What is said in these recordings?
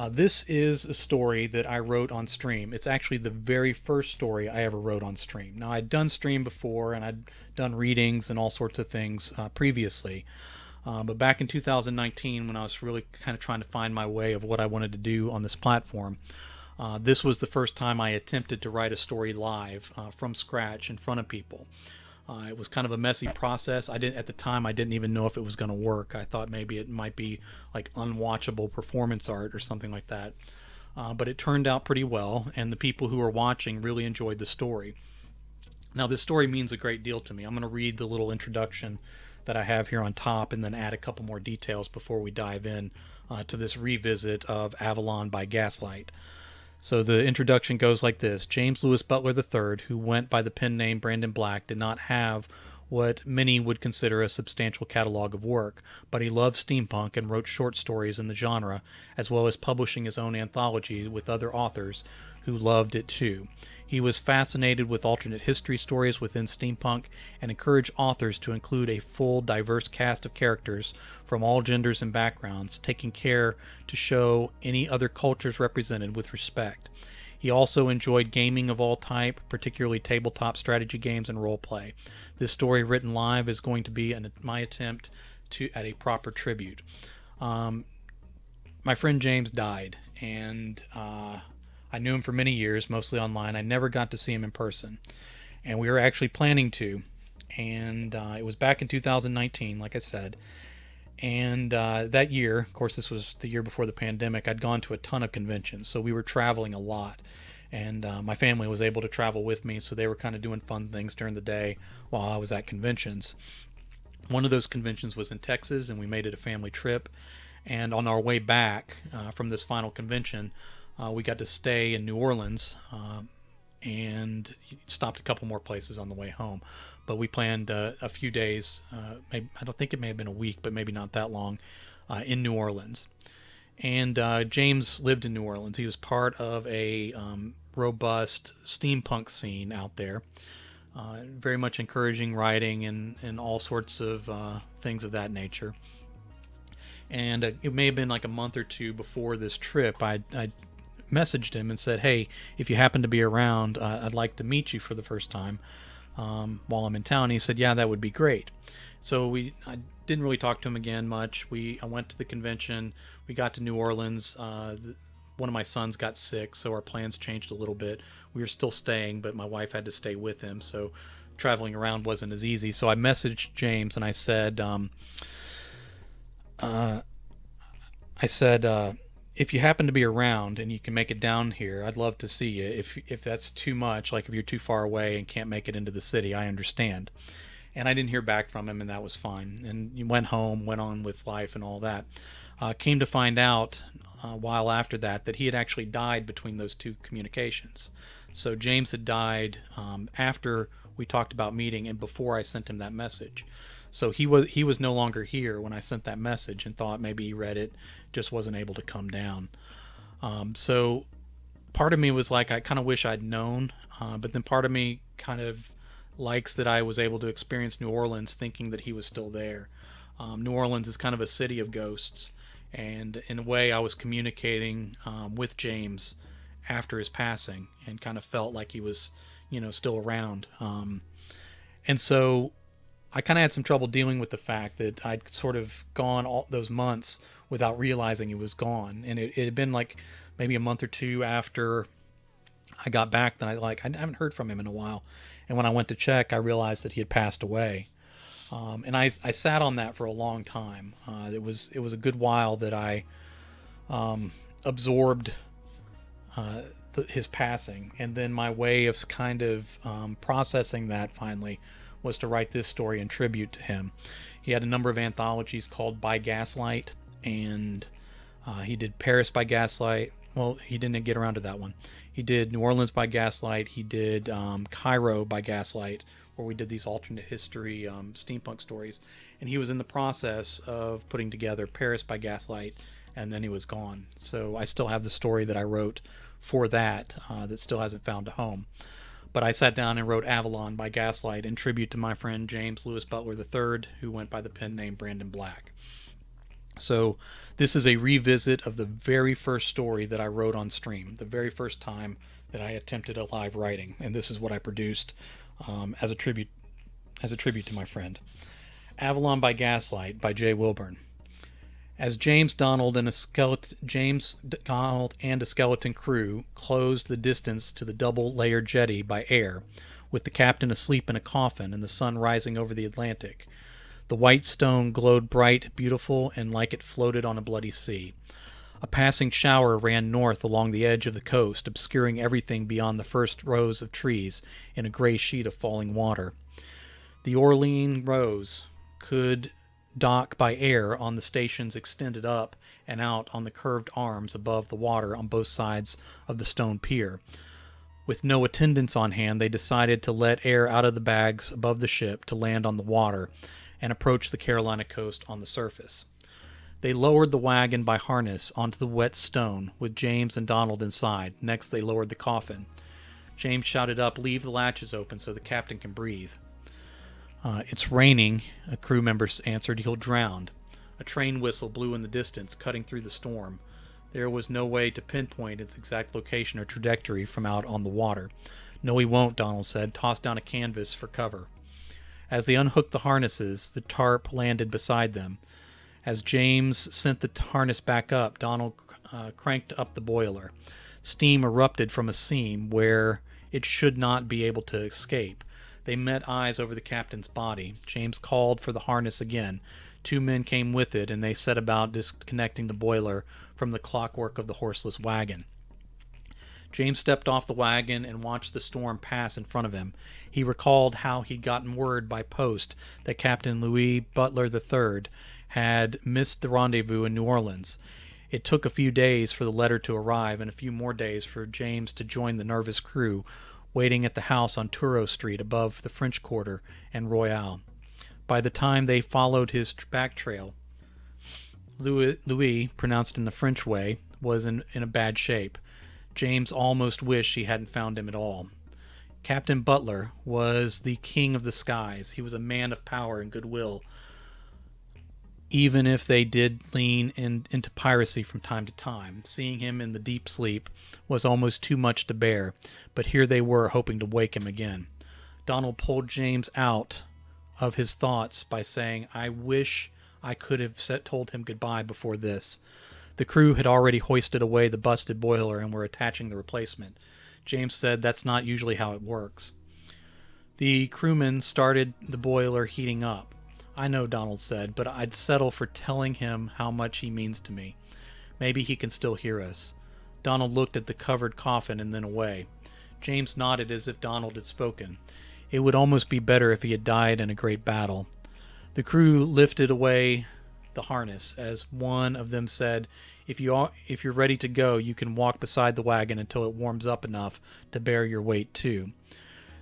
This is a story that I wrote on stream. It's actually the very first story I ever wrote on stream. Now, I'd done stream before and I'd done readings and all sorts of things previously. But back in 2019, when I was really kind of trying to find my way of what I wanted to do on this platform, this was the first time I attempted to write a story live from scratch in front of people. It was kind of a messy process. I didn't at the time. I didn't even know if it was going to work. I thought maybe it might be like unwatchable performance art or something like that. But it turned out pretty well, and the people who were watching really enjoyed the story. Now, this story means a great deal to me. I'm going to read the little introduction that I have here on top, and then add a couple more details before we dive in to this revisit of Avalon by Gaslight. So the introduction goes like this. James Louis Butler III, who went by the pen name Brandon Black, did not have what many would consider a substantial catalog of work, but he loved steampunk and wrote short stories in the genre, as well as publishing his own anthology with other authors who loved it too. He was fascinated with alternate history stories within steampunk and encouraged authors to include a full, diverse cast of characters from all genders and backgrounds, taking care to show any other cultures represented with respect. He also enjoyed gaming of all type, particularly tabletop strategy games and roleplay. This story written live is going to be my attempt at a proper tribute. Um, my friend James died, and I knew him for many years, mostly online. I never got to see him in person, and we were actually planning to. And it was back in 2019, like I said. And that year, of course, this was the year before the pandemic, I'd gone to a ton of conventions, so we were traveling a lot. And my family was able to travel with me, so they were kind of doing fun things during the day while I was at conventions. One of those conventions was in Texas, and we made it a family trip. And on our way back from this final convention, we got to stay in New Orleans and stopped a couple more places on the way home. But we planned a few days. Maybe, I don't think it may have been a week, but maybe not that long, in New Orleans. And James lived in New Orleans. He was part of a robust steampunk scene out there. Very much encouraging writing and all sorts of things of that nature. And it may have been like a month or two before this trip, I messaged him and said, "Hey, if you happen to be around, I'd like to meet you for the first time while I'm in town." He said, "Yeah, that would be great." So I didn't really talk to him again much. I went to the convention. We got to New Orleans. One of my sons got sick, so our plans changed a little bit. We were still staying, but my wife had to stay with him, so traveling around wasn't as easy. So I messaged James and I said, uh, if you happen to be around and you can make it down here, I'd love to see you. If that's too much, like if you're too far away and can't make it into the city, I understand." And I didn't hear back from him, and that was fine. And he went home, went on with life and all that. Came to find out a while after that he had actually died between those two communications. So James had died after we talked about meeting and before I sent him that message. So he was no longer here when I sent that message, and thought maybe he read it, just wasn't able to come down. So part of me was like, I kind of wish I'd known, but then part of me kind of likes that I was able to experience New Orleans thinking that he was still there. New Orleans is kind of a city of ghosts, and in a way I was communicating with James after his passing, and kind of felt like he was, still around. And so I kind of had some trouble dealing with the fact that I'd sort of gone all those months without realizing he was gone. And it had been like maybe a month or two after I got back that I haven't heard from him in a while. And when I went to check, I realized that he had passed away. And I sat on that for a long time. It was a good while that I absorbed his passing, and then my way of kind of processing that finally was to write this story in tribute to him. He had a number of anthologies called By Gaslight, and he did Paris by Gaslight. Well, he didn't get around to that one. He did New Orleans by Gaslight. He did Cairo by Gaslight, where we did these alternate history steampunk stories. And he was in the process of putting together Paris by Gaslight, and then he was gone. So I still have the story that I wrote for that still hasn't found a home. But I sat down and wrote Avalon by Gaslight in tribute to my friend James Louis Butler III, who went by the pen name Brandon Black. So this is a revisit of the very first story that I wrote on stream, the very first time that I attempted a live writing, and this is what I produced as a tribute to my friend. Avalon by Gaslight by J. Wilburn. As James Donald and a skeleton crew closed the distance to the double-layered jetty by air, with the captain asleep in a coffin and the sun rising over the Atlantic, the white stone glowed bright, beautiful, and like it floated on a bloody sea. A passing shower ran north along the edge of the coast, obscuring everything beyond the first rows of trees in a gray sheet of falling water. The Orleans Rose could dock by air on the stations extended up and out on the curved arms above the water on both sides of the stone pier. With no attendants on hand, they decided to let air out of the bags above the ship to land on the water and approach the Carolina coast on the surface. They lowered the wagon by harness onto the wet stone, with James and Donald inside. Next, they lowered the coffin. James shouted up, "Leave the latches open so the captain can breathe." "It's raining," a crew member answered. "He'll drown." A train whistle blew in the distance, cutting through the storm. There was no way to pinpoint its exact location or trajectory from out on the water. "No, he won't," Donald said. "Toss down a canvas for cover." As they unhooked the harnesses, the tarp landed beside them. As James sent the harness back up, Donald cranked up the boiler. Steam erupted from a seam where it should not be able to escape. They met eyes over the captain's body. James called for the harness again. 2 men came with it, and they set about disconnecting the boiler from the clockwork of the horseless wagon. James stepped off the wagon and watched the storm pass in front of him. He recalled how he'd gotten word by post that Captain Louis Butler III had missed the rendezvous in New Orleans. It took a few days for the letter to arrive and a few more days for James to join the nervous crew waiting at the house on Touro Street above the French Quarter and Royale. By the time they followed his back trail, Louis, pronounced in the French way, was in a bad shape. James almost wished he hadn't found him at all. Captain Butler was the king of the skies. He was a man of power and goodwill, even if they did lean into piracy from time to time. Seeing him in the deep sleep was almost too much to bear, but here they were hoping to wake him again. Donald pulled James out of his thoughts by saying, "I wish I could have told him goodbye before this." The crew had already hoisted away the busted boiler and were attaching the replacement. James said, "That's not usually how it works." The crewmen started the boiler heating up. "I know," Donald said, "but I'd settle for telling him how much he means to me. Maybe he can still hear us." Donald looked at the covered coffin and then away. James nodded as if Donald had spoken. It would almost be better if he had died in a great battle. The crew lifted away the harness. As one of them said, if you're ready to go, you can walk beside the wagon until it warms up enough to bear your weight too."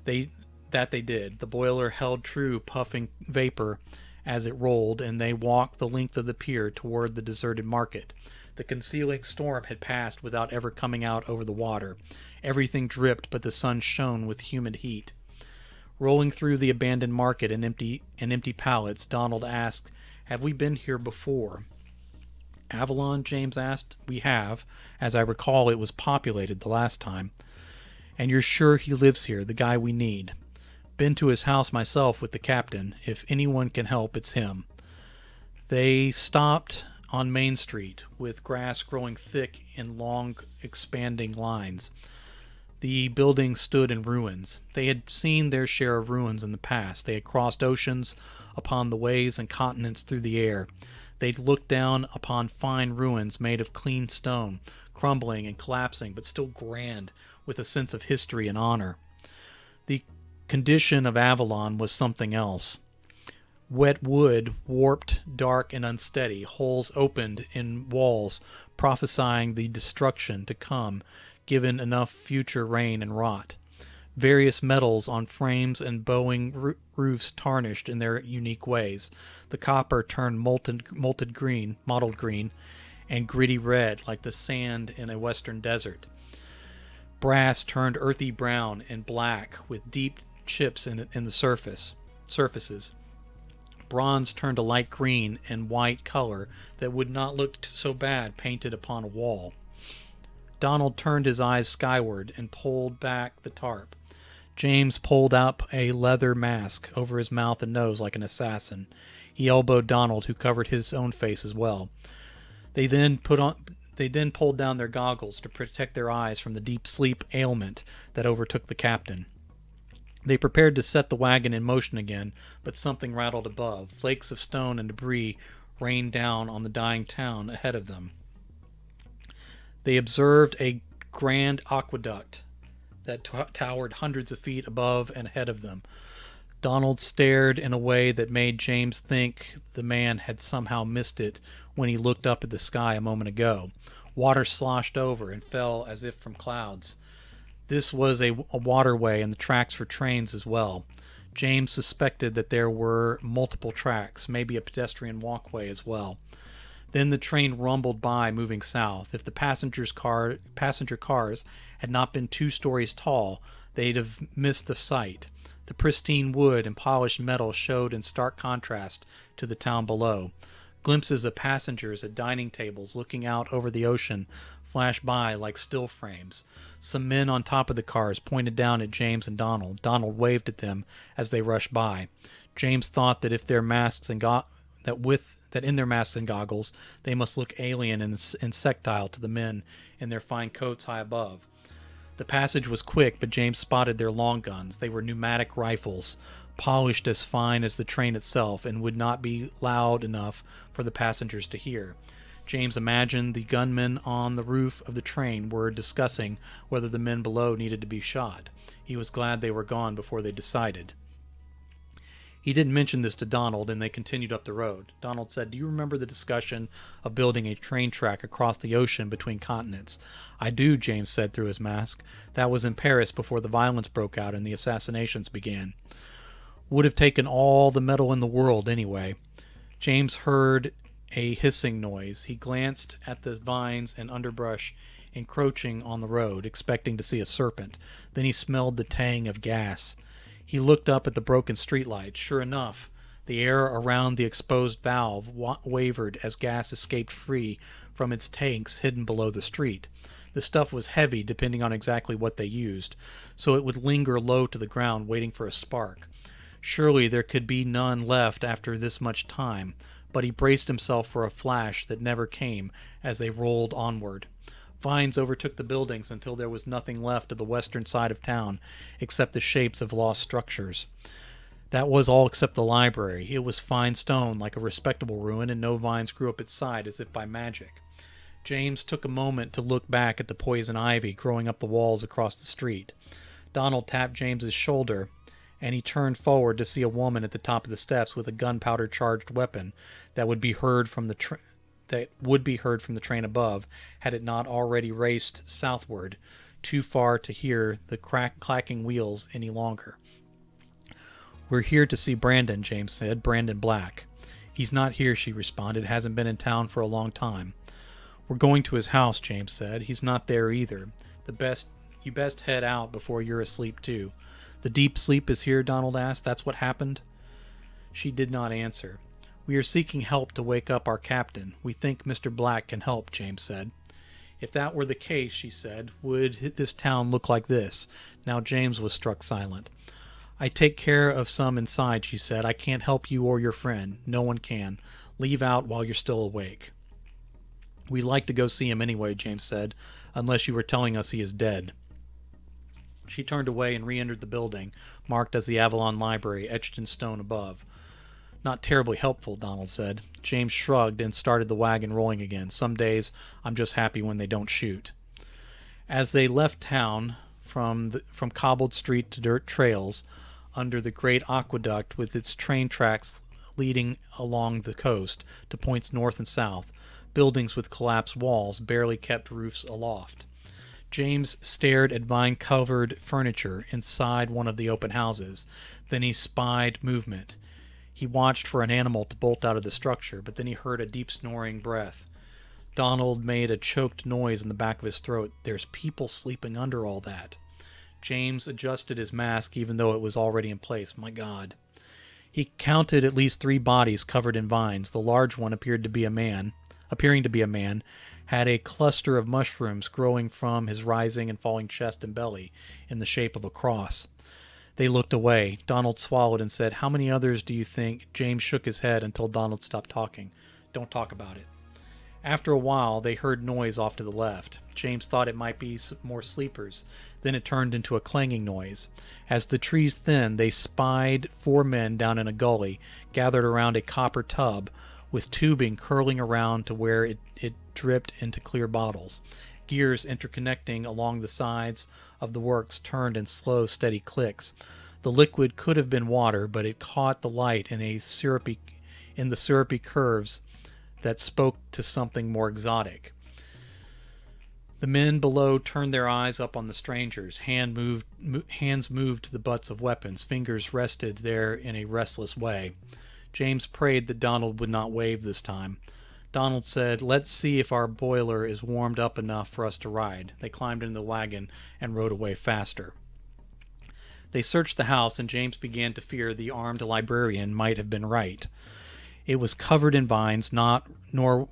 They did. The boiler held true, puffing vapor as it rolled, and they walked the length of the pier toward the deserted market. The concealing storm had passed without ever coming out over the water. Everything dripped, but the sun shone with humid heat. Rolling through the abandoned market and empty pallets, Donald asked, "Have we been here before?" "Avalon?" James asked. "We have. As I recall, it was populated the last time." "And you're sure he lives here, the guy we need?" "Been to his house myself with the captain. If anyone can help, it's him." They stopped on Main Street, with grass growing thick in long, expanding lines. The building stood in ruins. They had seen their share of ruins in the past. They had crossed oceans upon the waves and continents through the air. They'd looked down upon fine ruins made of clean stone, crumbling and collapsing, but still grand, with a sense of history and honor. The condition of Avalon was something else. Wet wood, warped, dark, and unsteady, holes opened in walls, prophesying the destruction to come, given enough future rain and rot. Various metals on frames and bowing roofs tarnished in their unique ways. The copper turned mottled green, and gritty red like the sand in a western desert. Brass turned earthy brown and black with deep chips in the surfaces. Bronze turned a light green and white color that would not look so bad painted upon a wall. Donald turned his eyes skyward and pulled back the tarp. James pulled up a leather mask over his mouth and nose like an assassin. He elbowed Donald, who covered his own face as well. They then pulled down their goggles to protect their eyes from the deep sleep ailment that overtook the captain. They prepared to set the wagon in motion again, but something rattled above. Flakes of stone and debris rained down on the dying town ahead of them. They observed a grand aqueduct that towered hundreds of feet above and ahead of them. Donald stared in a way that made James think the man had somehow missed it when he looked up at the sky a moment ago. Water sloshed over and fell as if from clouds. This was a waterway and the tracks for trains as well. James suspected that there were multiple tracks, maybe a pedestrian walkway as well. Then the train rumbled by, moving south. If the passenger cars had not been 2 stories tall, they'd have missed the sight. The pristine wood and polished metal showed in stark contrast to the town below. Glimpses of passengers at dining tables looking out over the ocean flashed by like still frames. Some men on top of the cars pointed down at James and Donald. Donald waved at them as they rushed by. James thought that in their masks and goggles they must look alien and insectile to the men in their fine coats high above. The passage was quick, but James spotted their long guns. They were pneumatic rifles, polished as fine as the train itself, and would not be loud enough for the passengers to hear. James imagined the gunmen on the roof of the train were discussing whether the men below needed to be shot. He was glad they were gone before they decided. He didn't mention this to Donald, and they continued up the road. Donald said, "Do you remember the discussion of building a train track across the ocean between continents?" "I do," James said through his mask. "That was in Paris before the violence broke out and the assassinations began. Would have taken all the metal in the world anyway." James heard a hissing noise. He glanced at the vines and underbrush encroaching on the road, expecting to see a serpent. Then he smelled the tang of gas. He looked up at the broken streetlight. Sure enough, the air around the exposed valve wavered as gas escaped free from its tanks hidden below the street. The stuff was heavy, depending on exactly what they used, so it would linger low to the ground, waiting for a spark. Surely there could be none left after this much time, but he braced himself for a flash that never came as they rolled onward. Vines overtook the buildings until there was nothing left of the western side of town except the shapes of lost structures. That was all except the library. It was fine stone, like a respectable ruin, and no vines grew up its side as if by magic. James took a moment to look back at the poison ivy growing up the walls across the street. Donald tapped James's shoulder, and he turned forward to see a woman at the top of the steps with a gunpowder-charged weapon that would be heard from the train above, had it not already raced southward, too far to hear the clacking wheels any longer. "We're here to see Brandon," James said. "Brandon Black." "He's not here," she responded. "Hasn't been in town for a long time." "We're going to his house," James said. "He's not there either. You best head out before you're asleep too." "The deep sleep is here?" Donald asked. "That's what happened?" She did not answer. "We are seeking help to wake up our captain. We think Mr. Black can help," James said. "If that were the case," she said, "would this town look like this?" Now James was struck silent. "I take care of some inside," she said. "I can't help you or your friend. No one can. Leave out while you're still awake." "We'd like to go see him anyway," James said, "unless you were telling us he is dead." She turned away and re-entered the building, marked as the Avalon Library, etched in stone above. "Not terribly helpful," Donald said. James shrugged and started the wagon rolling again. "Some days I'm just happy when they don't shoot." As they left town, from cobbled street to dirt trails, under the great aqueduct with its train tracks leading along the coast to points north and south, buildings with collapsed walls barely kept roofs aloft. James stared at vine-covered furniture inside one of the open houses. Then he spied movement. He watched for an animal to bolt out of the structure, but then he heard a deep snoring breath. Donald made a choked noise in the back of his throat. "There's people sleeping under all that." James adjusted his mask even though it was already in place. My God. He counted at least 3 bodies covered in vines. The large one appearing to be a man, had a cluster of mushrooms growing from his rising and falling chest and belly in the shape of a cross. They looked away. Donald swallowed and said, "How many others do you think?" James shook his head until Donald stopped talking. "Don't talk about it." After a while, they heard noise off to the left. James thought it might be more sleepers. Then it turned into a clanging noise. As the trees thinned, they spied 4 men down in a gully, gathered around a copper tub, with tubing curling around to where it dripped into clear bottles. Gears interconnecting along the sides of the works turned in slow, steady clicks. The liquid could have been water, but it caught the light in the syrupy curves that spoke to something more exotic. The men below turned their eyes up on the strangers. Hands moved to the butts of weapons. Fingers rested there in a restless way. James prayed that Donald would not wave this time. Donald said, "Let's see if our boiler is warmed up enough for us to ride." They climbed into the wagon and rode away faster. They searched the house, and James began to fear the armed librarian might have been right. It was covered in vines, nor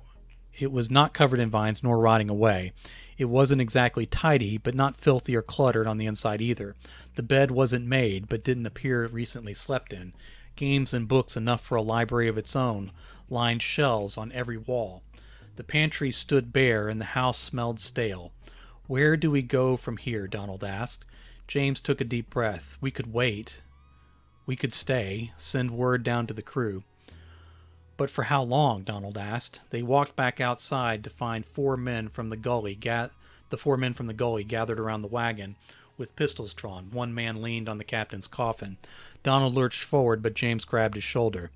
rotting away. It wasn't exactly tidy, but not filthy or cluttered on the inside either. The bed wasn't made, but didn't appear recently slept in. Games and books enough for a library of its own lined shelves on every wall. The pantry stood bare, and the house smelled stale. "Where do we go from here?" Donald asked. James took a deep breath. "We could wait. We could stay, send word down to the crew." "But for how long?" Donald asked. They walked back outside to find 4 men from the gully gathered around the wagon with pistols drawn. One man leaned on the captain's coffin. Donald lurched forward, but James grabbed his shoulder.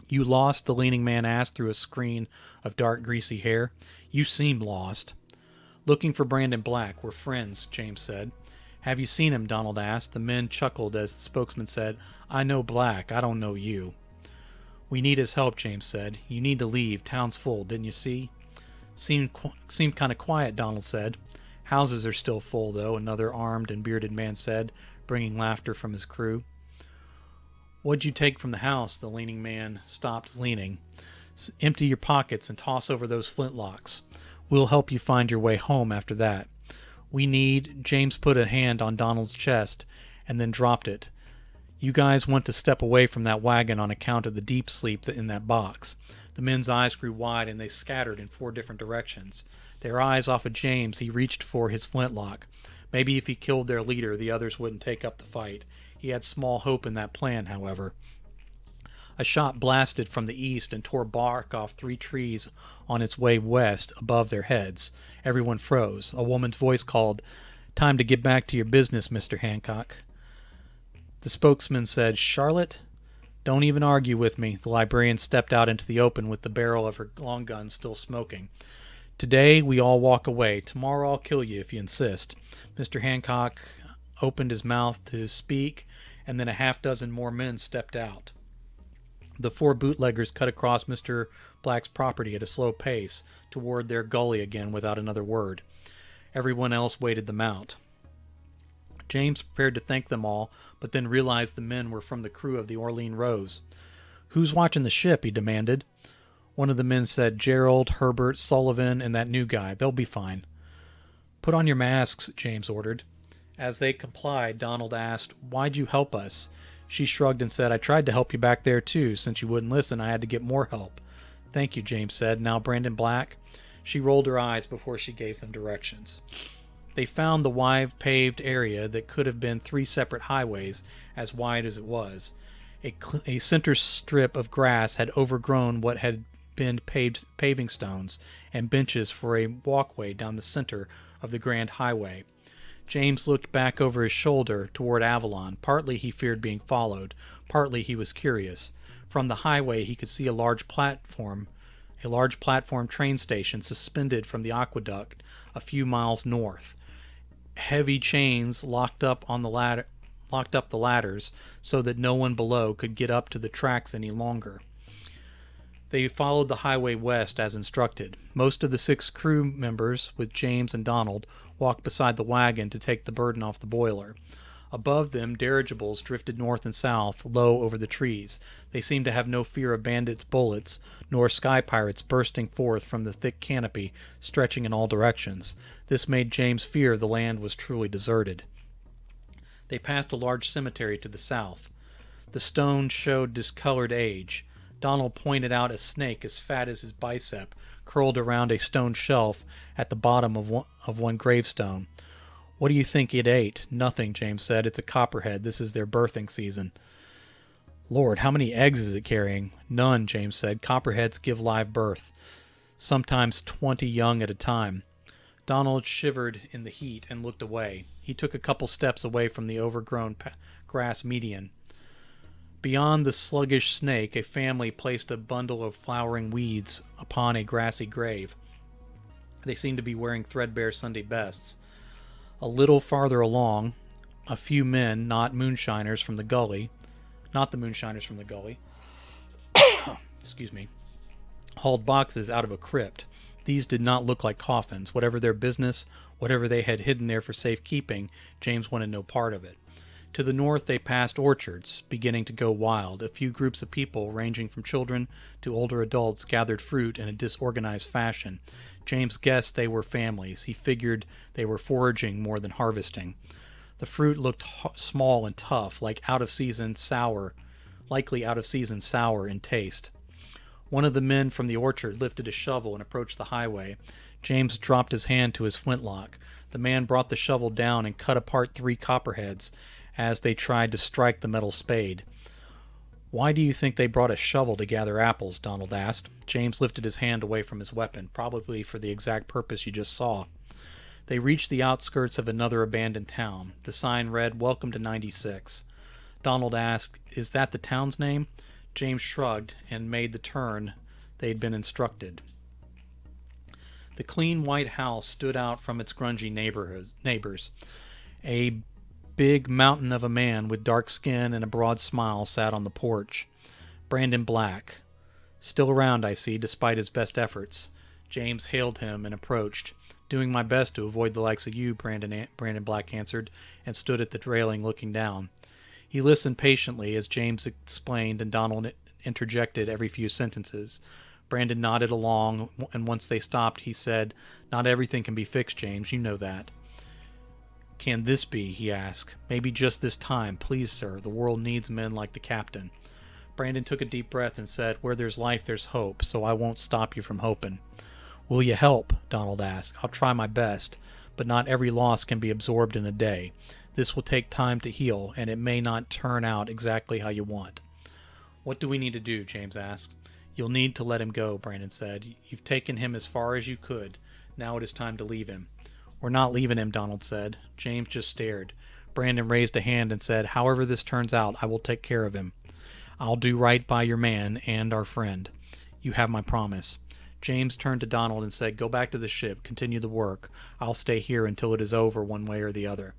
"You lost?" the leaning man asked through a screen of dark, greasy hair. "You seem lost." "Looking for Brandon Black. We're friends," James said. "Have you seen him?" Donald asked. The men chuckled as the spokesman said, "I know Black. I don't know you." "We need his help," James said. "You need to leave. Town's full, didn't you see?" Seemed kind of quiet," Donald said. "Houses are still full, though," another armed and bearded man said, bringing laughter from his crew. "What'd you take from the house?" The leaning man stopped leaning. "Empty your pockets and toss over those flintlocks. We'll help you find your way home after that. We need—" James put a hand on Donald's chest and then dropped it. "You guys want to step away from that wagon on account of the deep sleep in that box." The men's eyes grew wide, and they scattered in 4 different directions. Their eyes off of James, he reached for his flintlock. Maybe if he killed their leader, the others wouldn't take up the fight. He had small hope in that plan, however. A shot blasted from the east and tore bark off 3 trees on its way west above their heads. Everyone froze. A woman's voice called, "Time to get back to your business, Mr. Hancock." The spokesman said, "Charlotte, don't even argue with me." The librarian stepped out into the open with the barrel of her long gun still smoking. "Today we all walk away. Tomorrow I'll kill you if you insist." Mr. Hancock opened his mouth to speak, and then a half-dozen more men stepped out. The 4 bootleggers cut across Mr. Black's property at a slow pace toward their gully again without another word. Everyone else waited them out. James prepared to thank them all, but then realized the men were from the crew of the Orlean Rose. "Who's watching the ship?" he demanded. One of the men said, "Gerald, Herbert, Sullivan, and that new guy. They'll be fine." "Put on your masks," James ordered. As they complied, Donald asked, "Why'd you help us?" She shrugged and said, "I tried to help you back there too. Since you wouldn't listen, I had to get more help." "Thank you," James said. "Now, Brandon Black." She rolled her eyes before she gave them directions. They found the wide paved area that could have been 3 separate highways, as wide as it was. A center strip of grass had overgrown what had been paving stones and benches for a walkway down the center of the grand highway. James looked back over his shoulder toward Avalon. Partly he feared being followed, partly he was curious. From the highway he could see a large platform train station suspended from the aqueduct a few miles north. Heavy chains locked up the ladders so that no one below could get up to the tracks any longer. They followed the highway west as instructed. Most of the 6 crew members, with James and Donald, walked beside the wagon to take the burden off the boiler. Above them, dirigibles drifted north and south, low over the trees. They seemed to have no fear of bandits' bullets, nor sky pirates bursting forth from the thick canopy stretching in all directions. This made James fear the land was truly deserted. They passed a large cemetery to the south. The stone showed discolored age. Donald pointed out a snake as fat as his bicep, curled around a stone shelf at the bottom of one gravestone. "What do you think it ate?" "Nothing," James said. "It's a copperhead. This is their birthing season." "Lord, how many eggs is it carrying?" "None," James said. "Copperheads give live birth, sometimes 20 young at a time." Donald shivered in the heat and looked away. He took a couple steps away from the overgrown grass median. Beyond the sluggish snake, a family placed a bundle of flowering weeds upon a grassy grave. They seemed to be wearing threadbare Sunday bests. A little farther along, a few men, not the moonshiners from the gully, excuse me, hauled boxes out of a crypt. These did not look like coffins. Whatever their business, whatever they had hidden there for safekeeping, James wanted no part of it. To the north they passed orchards, beginning to go wild. A few groups of people, ranging from children to older adults, gathered fruit in a disorganized fashion. James guessed they were families. He figured they were foraging more than harvesting. The fruit looked small and tough, likely out of season sour in taste. One of the men from the orchard lifted a shovel and approached the highway. James dropped his hand to his flintlock. The man brought the shovel down and cut apart 3 copperheads as they tried to strike the metal spade. "Why do you think they brought a shovel to gather apples?" Donald asked. James lifted his hand away from his weapon, probably for the exact purpose you just saw. They reached the outskirts of another abandoned town. The sign read, "Welcome to 96." Donald asked, "Is that the town's name?" James shrugged and made the turn they had been instructed. The clean white house stood out from its grungy neighbors. A big mountain of a man with dark skin and a broad smile sat on the porch. Brandon Black. "Still around, I see, despite his best efforts." James hailed him and approached. "Doing my best to avoid the likes of you," Brandon Black answered, and stood at the railing looking down. He listened patiently as James explained, and Donald interjected every few sentences. Brandon nodded along, and once they stopped, he said, "Not everything can be fixed, James. You know that." "Can this be?" he asked. "Maybe just this time. Please, sir. The world needs men like the captain." Brandon took a deep breath and said, "Where there's life, there's hope, so I won't stop you from hoping." "Will you help?" Donald asked. "I'll try my best, but not every loss can be absorbed in a day. This will take time to heal, and it may not turn out exactly how you want." "What do we need to do?" James asked. "You'll need to let him go," Brandon said. "You've taken him as far as you could. Now it is time to leave him." "We're not leaving him," Donald said. James just stared. Brandon raised a hand and said, "However this turns out, I will take care of him. I'll do right by your man and our friend. You have my promise." James turned to Donald and said, "Go back to the ship. Continue the work. I'll stay here until it is over one way or the other."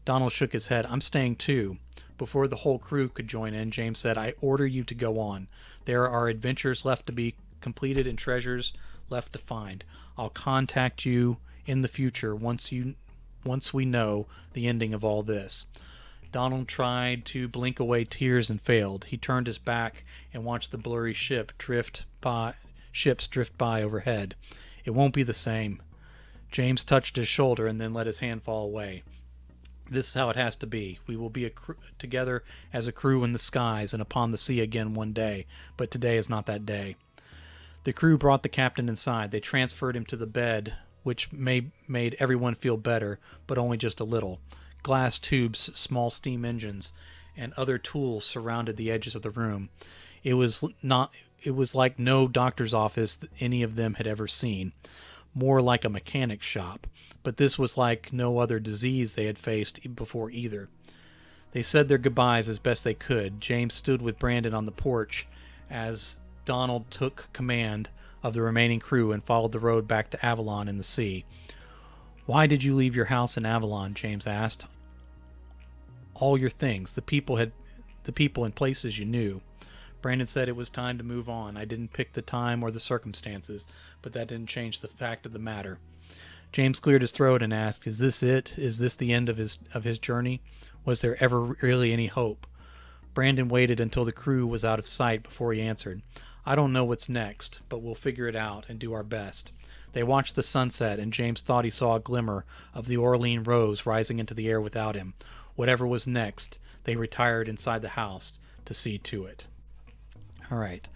Donald shook his head. "I'm staying too." Before the whole crew could join in, James said, "I order you to go on. There are adventures left to be completed and treasures left to find. I'll contact you in the future once we know the ending of all this." Donald tried to blink away tears and failed. He turned his back and watched the blurry ships drift by overhead. "It won't be the same." James touched his shoulder and then let his hand fall away. "This is how it has to be. We will be together as a crew in the skies and upon the sea again one day, but today is not that day." The crew brought the captain inside. They transferred him to the bed, which made everyone feel better, but only just a little. Glass tubes, small steam engines, and other tools surrounded the edges of the room. It was like no doctor's office that any of them had ever seen. More like a mechanic's shop. But this was like no other disease they had faced before either. They said their goodbyes as best they could. James stood with Brandon on the porch as Donald took command of the remaining crew and followed the road back to Avalon and the sea. "Why did you leave your house in Avalon?" James asked. "All your things, the people and places you knew." Brandon said, "It was time to move on. I didn't pick the time or the circumstances, but that didn't change the fact of the matter." James cleared his throat and asked, "Is this it? Is this the end of his journey? Was there ever really any hope?" Brandon waited until the crew was out of sight before he answered, "I don't know what's next, but we'll figure it out and do our best." They watched the sunset, and James thought he saw a glimmer of the Orlean rose rising into the air without him. Whatever was next, they retired inside the house to see to it. All right.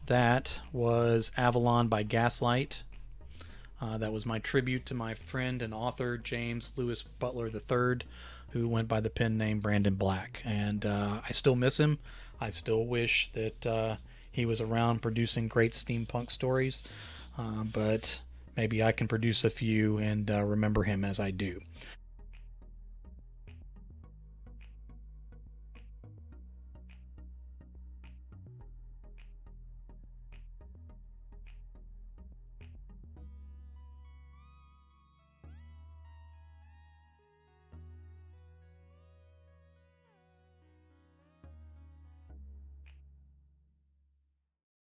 That was Avalon by Gaslight. That was my tribute to my friend and author, James Louis Butler III, who went by the pen name Brandon Black. And I still miss him. I still wish that he was around producing great steampunk stories. But maybe I can produce a few and remember him as I do.